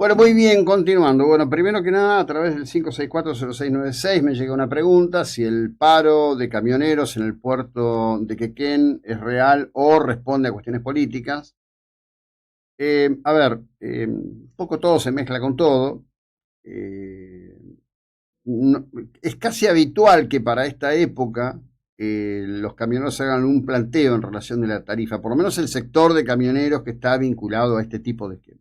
Bueno, muy bien, continuando. Bueno, primero que nada, a través del 5640696 me llega una pregunta si el paro de camioneros en el puerto de Quequén es real o responde a cuestiones políticas. Un poco todo se mezcla con todo. Eh, es casi habitual que para esta época los camioneros hagan un planteo en relación de la tarifa, por lo menos el sector de camioneros que está vinculado a este tipo de esquema,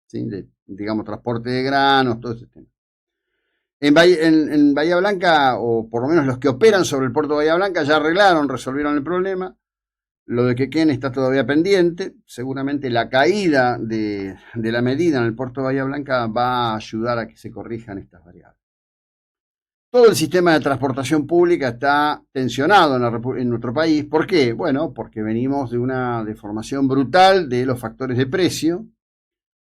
¿sí? Digamos, transporte de granos, todo ese tema. En Bahía Blanca, o por lo menos los que operan sobre el puerto de Bahía Blanca, ya arreglaron, resolvieron el problema. Lo de Quequén está todavía pendiente. Seguramente la caída de la medida en el puerto de Bahía Blanca va a ayudar a que se corrijan estas variables. Todo el sistema de transportación pública está tensionado en nuestro país. ¿Por qué? Bueno, porque venimos de una deformación brutal de los factores de precio.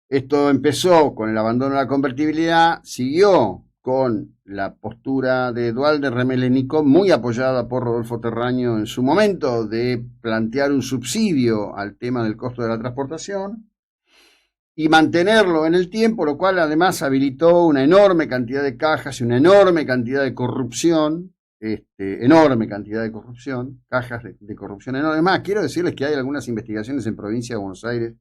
Esto empezó con el abandono de la convertibilidad, siguió con la postura de Duhalde Remelénico, muy apoyada por Rodolfo Terraño en su momento, de plantear un subsidio al tema del costo de la transportación y mantenerlo en el tiempo, lo cual además habilitó una enorme cantidad de cajas y una enorme cantidad de corrupción, cajas de corrupción enormes. Más, quiero decirles que hay algunas investigaciones en provincia de Buenos Aires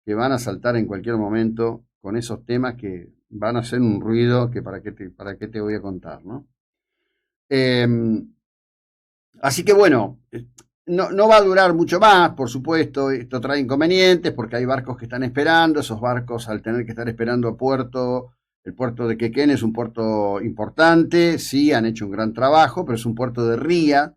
que van a saltar en cualquier momento con esos temas que van a hacer un ruido que para qué te voy a contar, ¿no? Eh, Así que bueno, no va a durar mucho más, por supuesto. Esto trae inconvenientes porque hay barcos que están esperando. Esos barcos, al tener que estar esperando a puerto, el puerto de Quequén es un puerto importante. Sí, han hecho un gran trabajo, pero es un puerto de ría.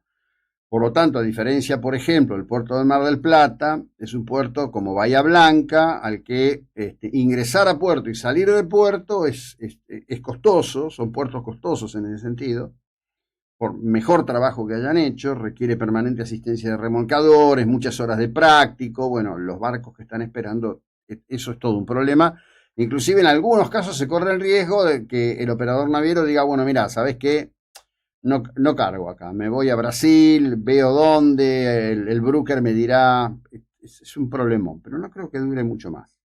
Por lo tanto, a diferencia, por ejemplo, del puerto del Mar del Plata, es un puerto como Bahía Blanca, al que ingresar a puerto y salir del puerto es costoso. Son puertos costosos en ese sentido. Por mejor trabajo que hayan hecho, requiere permanente asistencia de remolcadores, muchas horas de práctico. Bueno, los barcos que están esperando, eso es todo un problema. Inclusive en algunos casos se corre el riesgo de que el operador naviero diga, bueno, mira, ¿sabes qué? No cargo acá, me voy a Brasil, veo dónde, el broker me dirá, es un problemón, pero no creo que dure mucho más.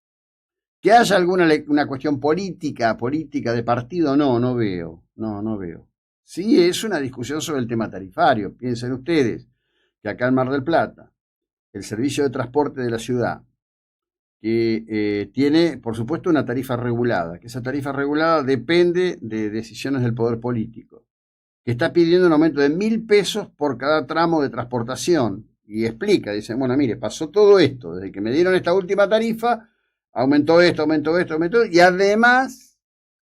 Que haya una cuestión política de partido, no veo, no veo. Sí, es una discusión sobre el tema tarifario. Piensen ustedes que acá en Mar del Plata, el servicio de transporte de la ciudad, que tiene, por supuesto, una tarifa regulada, que esa tarifa regulada depende de decisiones del poder político, que está pidiendo un aumento de 1.000 pesos por cada tramo de transportación. Y explica, dice, bueno, mire, pasó todo esto, desde que me dieron esta última tarifa, aumentó esto, y además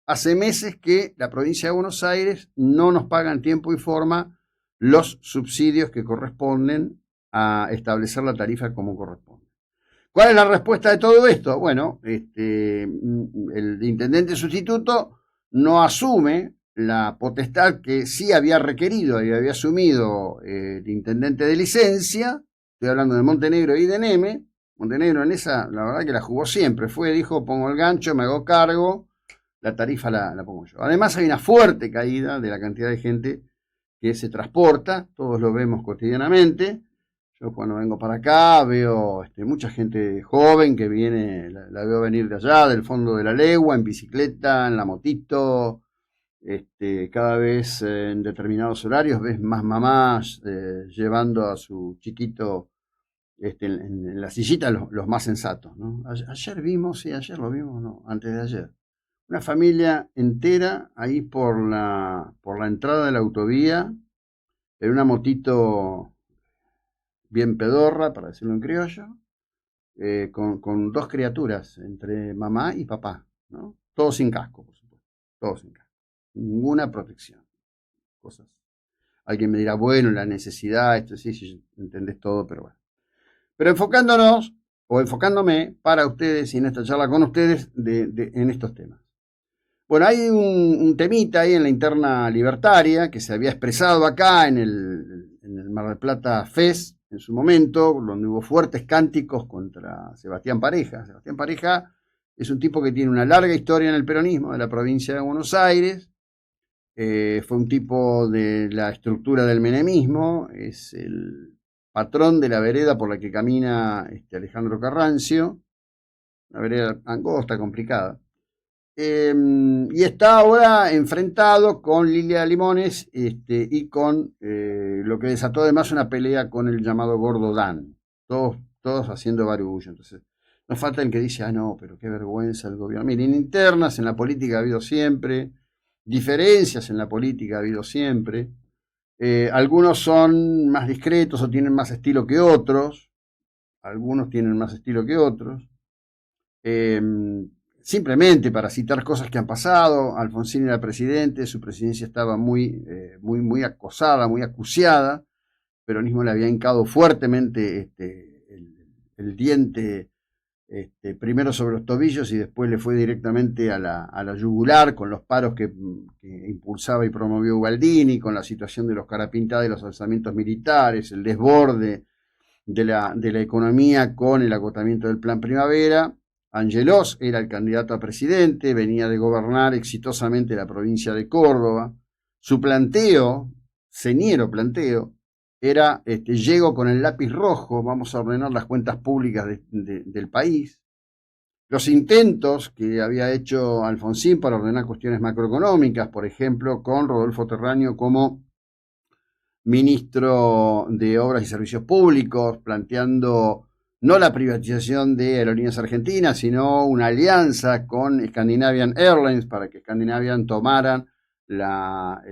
hace meses que la provincia de Buenos Aires no nos paga en tiempo y forma los subsidios que corresponden a establecer la tarifa como corresponde. ¿Cuál es la respuesta de todo esto? Bueno, el intendente sustituto no asume la potestad que sí había requerido y había asumido el intendente de licencia. Estoy hablando de Montenegro y de Neme. Montenegro en esa, la verdad que la jugó siempre. Dijo, pongo el gancho, me hago cargo, la tarifa la pongo yo. Además hay una fuerte caída de la cantidad de gente que se transporta, todos lo vemos cotidianamente. Yo cuando vengo para acá veo mucha gente joven que viene, la veo venir de allá, del fondo de la legua, en bicicleta, en la motito. Cada vez en determinados horarios ves más mamás llevando a su chiquito en la sillita, los más sensatos, ¿no? Ayer lo vimos, no, antes de ayer. Una familia entera ahí por la entrada de la autovía, en una motito bien pedorra, para decirlo en criollo, con dos criaturas, entre mamá y papá, ¿no? Todos sin casco, por supuesto, todos sin casco. Ninguna protección. Cosas. Alguien me dirá, bueno, la necesidad, esto sí, entendés todo, pero bueno. Pero enfocándonos, o enfocándome para ustedes y en esta charla con ustedes en estos temas. Bueno, hay un temita ahí en la interna libertaria que se había expresado acá en el Mar del Plata Fest en su momento, donde hubo fuertes cánticos contra Sebastián Pareja. Sebastián Pareja es un tipo que tiene una larga historia en el peronismo de la provincia de Buenos Aires. Fue un tipo de la estructura del menemismo, es el patrón de la vereda por la que camina Alejandro Carrancio, una vereda angosta, complicada. Y está ahora enfrentado con Lilia Limones y con lo que desató además una pelea con el llamado Gordo Dan. Todos haciendo barullo. Entonces, no falta el que dice, ah, no, pero qué vergüenza el gobierno. Miren, internas en la política ha habido siempre, diferencias en la política ha habido siempre. Algunos son más discretos o tienen más estilo que otros. Algunos tienen más estilo que otros. Eh, Simplemente para citar cosas que han pasado, Alfonsín era presidente, su presidencia estaba muy acosada, muy acuciada, el peronismo le había hincado fuertemente el diente primero sobre los tobillos y después le fue directamente a la yugular con los paros que impulsaba y promovió Ubaldini, con la situación de los carapintados y los alzamientos militares, el desborde de la economía con el agotamiento del plan primavera. Angelos era el candidato a presidente, venía de gobernar exitosamente la provincia de Córdoba. Su planteo, señero planteo, era llego con el lápiz rojo, vamos a ordenar las cuentas públicas del país. Los intentos que había hecho Alfonsín para ordenar cuestiones macroeconómicas, por ejemplo, con Rodolfo Terráneo como ministro de Obras y Servicios Públicos, planteando no la privatización de Aerolíneas Argentinas, sino una alianza con Scandinavian Airlines para que Scandinavian tomaran la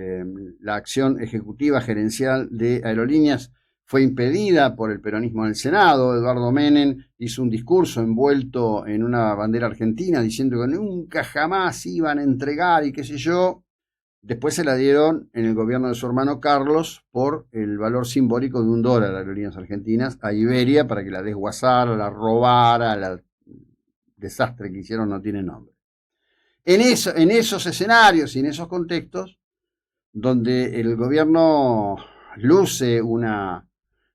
acción ejecutiva gerencial de aerolíneas. Fue impedida por el peronismo en el Senado. Eduardo Menem hizo un discurso envuelto en una bandera argentina diciendo que nunca jamás iban a entregar y qué sé yo. Después se la dieron en el gobierno de su hermano Carlos por el valor simbólico de $1 a Aerolíneas Argentinas a Iberia para que la desguazara, la robara, el desastre que hicieron no tiene nombre. En esos escenarios y en esos contextos, donde el gobierno luce una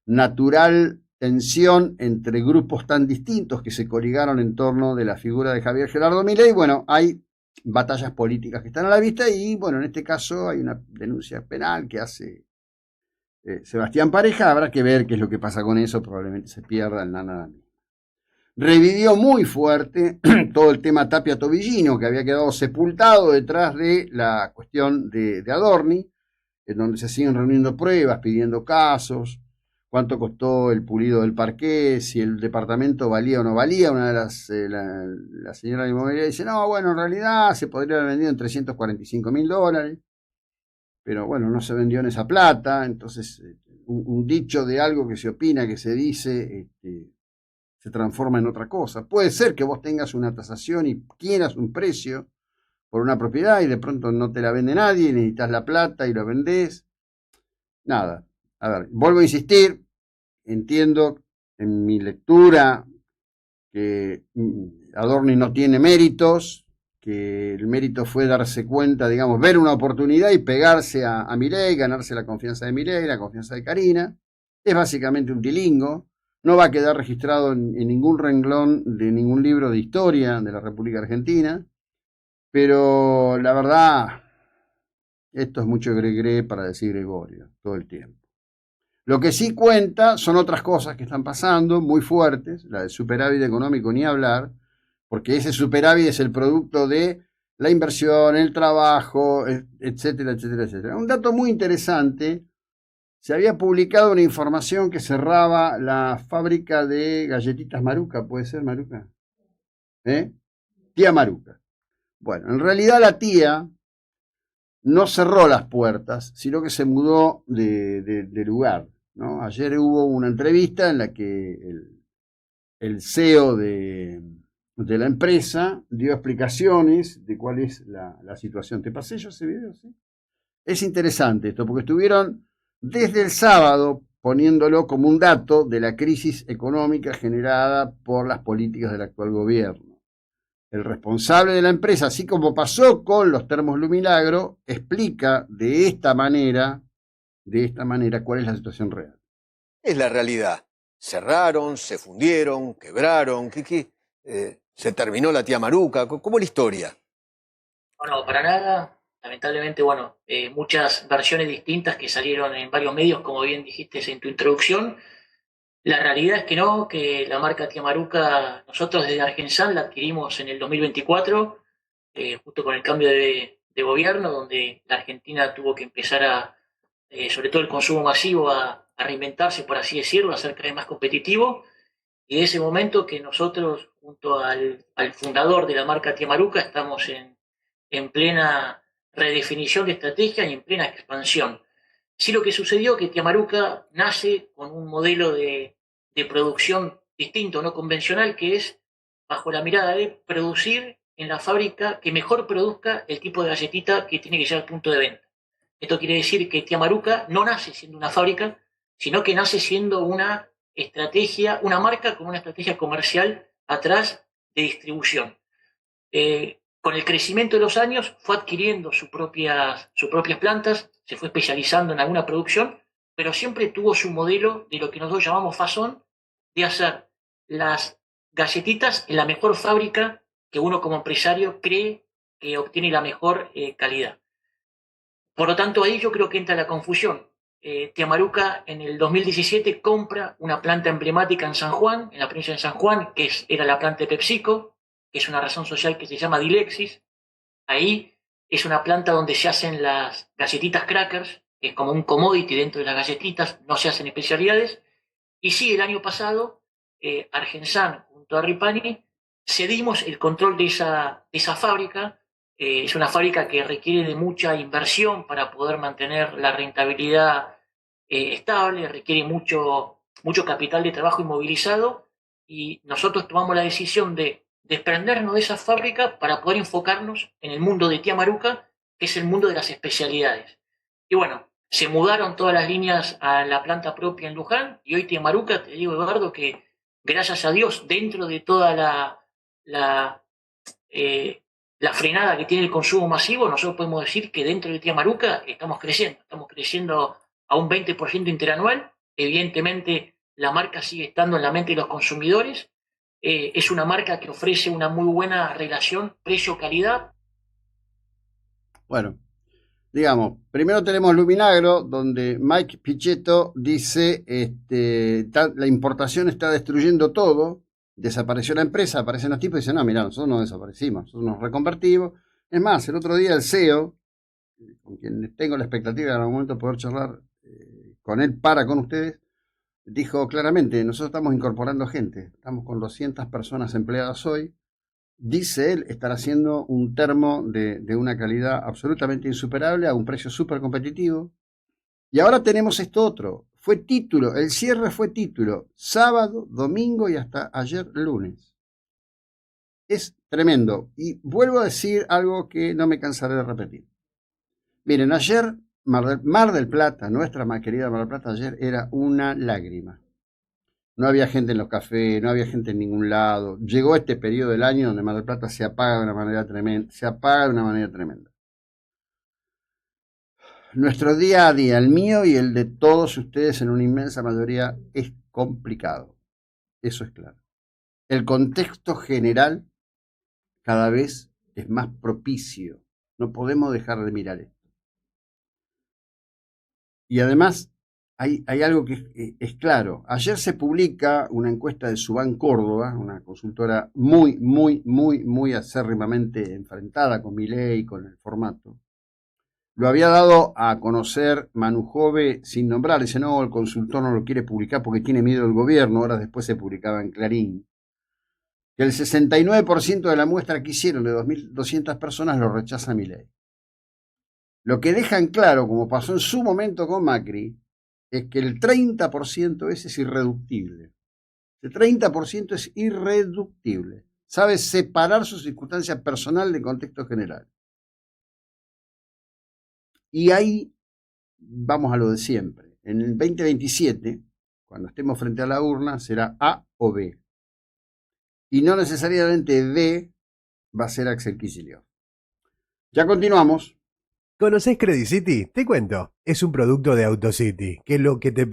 natural tensión entre grupos tan distintos que se coligaron en torno de la figura de Javier Gerardo Milei, bueno, hay batallas políticas que están a la vista y, bueno, en este caso hay una denuncia penal que hace Sebastián Pareja. Habrá que ver qué es lo que pasa con eso, probablemente se pierda el nada. Revivió muy fuerte todo el tema Tapia Tobillino, que había quedado sepultado detrás de la cuestión de Adorni, en donde se siguen reuniendo pruebas, pidiendo casos, cuánto costó el pulido del parqué, si el departamento valía o no valía. Una de la señora de inmobiliaria dice, no, bueno, en realidad se podría haber vendido en $345.000, pero bueno, no se vendió en esa plata. Entonces un dicho de algo que se opina, que se dice, se transforma en otra cosa. Puede ser que vos tengas una tasación y quieras un precio por una propiedad y de pronto no te la vende nadie, necesitas la plata y lo vendés. Nada. A ver, vuelvo a insistir, entiendo en mi lectura que Adorni no tiene méritos, que el mérito fue darse cuenta, digamos, ver una oportunidad y pegarse a Milei, ganarse la confianza de Milei, la confianza de Karina. Es básicamente un tilingo, no va a quedar registrado en ningún renglón de ningún libro de historia de la República Argentina, pero la verdad, esto es mucho gregre para decir Gregorio, todo el tiempo. Lo que sí cuenta son otras cosas que están pasando, muy fuertes, la del superávit económico ni hablar, porque ese superávit es el producto de la inversión, el trabajo, etcétera, etcétera, etcétera. Un dato muy interesante, se había publicado una información que cerraba la fábrica de galletitas Maruca, ¿puede ser Maruca? Tía Maruca. Bueno, en realidad la tía no cerró las puertas, sino que se mudó de lugar, ¿no? Ayer hubo una entrevista en la que el CEO de la empresa dio explicaciones de cuál es la situación. ¿Te pasé yo ese video? ¿Sí? Es interesante esto, porque estuvieron desde el sábado poniéndolo como un dato de la crisis económica generada por las políticas del actual gobierno. El responsable de la empresa, así como pasó con los Termos Lumilagro, explica de esta manera cuál es la situación real. Es la realidad. Cerraron, se fundieron, quebraron, se terminó la tía Maruca. ¿Cómo es la historia? Bueno, para nada. Lamentablemente, bueno, muchas versiones distintas que salieron en varios medios, como bien dijiste en tu introducción. La realidad es que no, que la marca Tía Maruca, nosotros desde Argensan la adquirimos en el 2024. justo con el cambio de gobierno, donde la Argentina tuvo que empezar sobre todo el consumo masivo, a reinventarse, por así decirlo, a ser cada vez más competitivo. Y de ese momento que nosotros, junto al fundador de la marca Tía Maruca, estamos en plena redefinición de estrategia y en plena expansión. Sí, lo que sucedió que Tía Maruca nace con un modelo de producción distinto, no convencional, que es bajo la mirada de producir en la fábrica que mejor produzca el tipo de galletita que tiene que llegar al punto de venta. Esto quiere decir que Tía Maruca no nace siendo una fábrica, sino que nace siendo una estrategia, una marca con una estrategia comercial atrás de distribución. Con el crecimiento de los años fue adquiriendo sus propias plantas, se fue especializando en alguna producción, pero siempre tuvo su modelo de lo que nosotros llamamos fazón, de hacer las galletitas en la mejor fábrica que uno como empresario cree que obtiene la mejor calidad. Por lo tanto, ahí yo creo que entra la confusión. Tía Maruca en el 2017 compra una planta emblemática en San Juan, en la provincia de San Juan, que era la planta de PepsiCo, que es una razón social que se llama Dilexis. Ahí es una planta donde se hacen las galletitas crackers, que es como un commodity dentro de las galletitas, no se hacen especialidades. Y sí, el año pasado, Argensan junto a Ripani cedimos el control de esa fábrica. Es una fábrica que requiere de mucha inversión para poder mantener la rentabilidad estable, requiere mucho capital de trabajo inmovilizado, y nosotros tomamos la decisión de desprendernos de esa fábrica para poder enfocarnos en el mundo de Tía Maruca, que es el mundo de las especialidades. Y bueno, se mudaron todas las líneas a la planta propia en Luján, y hoy Tía Maruca, te digo, Eduardo, que gracias a Dios, dentro de toda la frenada que tiene el consumo masivo, nosotros podemos decir que dentro de Tía Maruca estamos creciendo a un 20% interanual. Evidentemente, la marca sigue estando en la mente de los consumidores. Es una marca que ofrece una muy buena relación precio-calidad. Bueno, digamos, primero tenemos Luminagro, donde Mike Pichetto dice, la importación está destruyendo todo, desapareció la empresa, aparecen los tipos y dicen, no, mirá, nosotros no desaparecimos, nosotros nos reconvertimos. Es más, el otro día el CEO, con quien tengo la expectativa de en algún momento poder charlar con él con ustedes, dijo claramente, nosotros estamos incorporando gente, estamos con 200 personas empleadas hoy. Dice él estar haciendo un termo de una calidad absolutamente insuperable a un precio súper competitivo. Y ahora tenemos esto otro. Fue título, el cierre fue título, sábado, domingo y hasta ayer lunes. Es tremendo. Y vuelvo a decir algo que no me cansaré de repetir. Miren, ayer Mar del Plata, nuestra más querida Mar del Plata, ayer era una lágrima. No había gente en los cafés, no había gente en ningún lado. Llegó este periodo del año donde Mar del Plata se apaga de una manera tremenda. Nuestro día a día, el mío y el de todos ustedes en una inmensa mayoría, es complicado. Eso es claro. El contexto general cada vez es más propicio. No podemos dejar de mirar esto. Y además, hay algo que es claro. Ayer se publica una encuesta de Subán Córdoba, una consultora muy acérrimamente enfrentada con Milei y con el formato. Lo había dado a conocer Manu Jove sin nombrar. Dice, no, el consultor no lo quiere publicar porque tiene miedo del gobierno. Horas después se publicaba en Clarín. Que el 69% de la muestra que hicieron de 2.200 personas lo rechaza Milei. Lo que dejan claro, como pasó en su momento con Macri, es que el 30% ese es irreductible. El 30% es irreductible. Sabe separar su circunstancia personal del contexto general. Y ahí vamos a lo de siempre. En el 2027, cuando estemos frente a la urna, será A o B. Y no necesariamente D va a ser Axel Kicillof. Ya continuamos. ¿Conocés Credit City? Te cuento. Es un producto de AutoCity, que es lo que te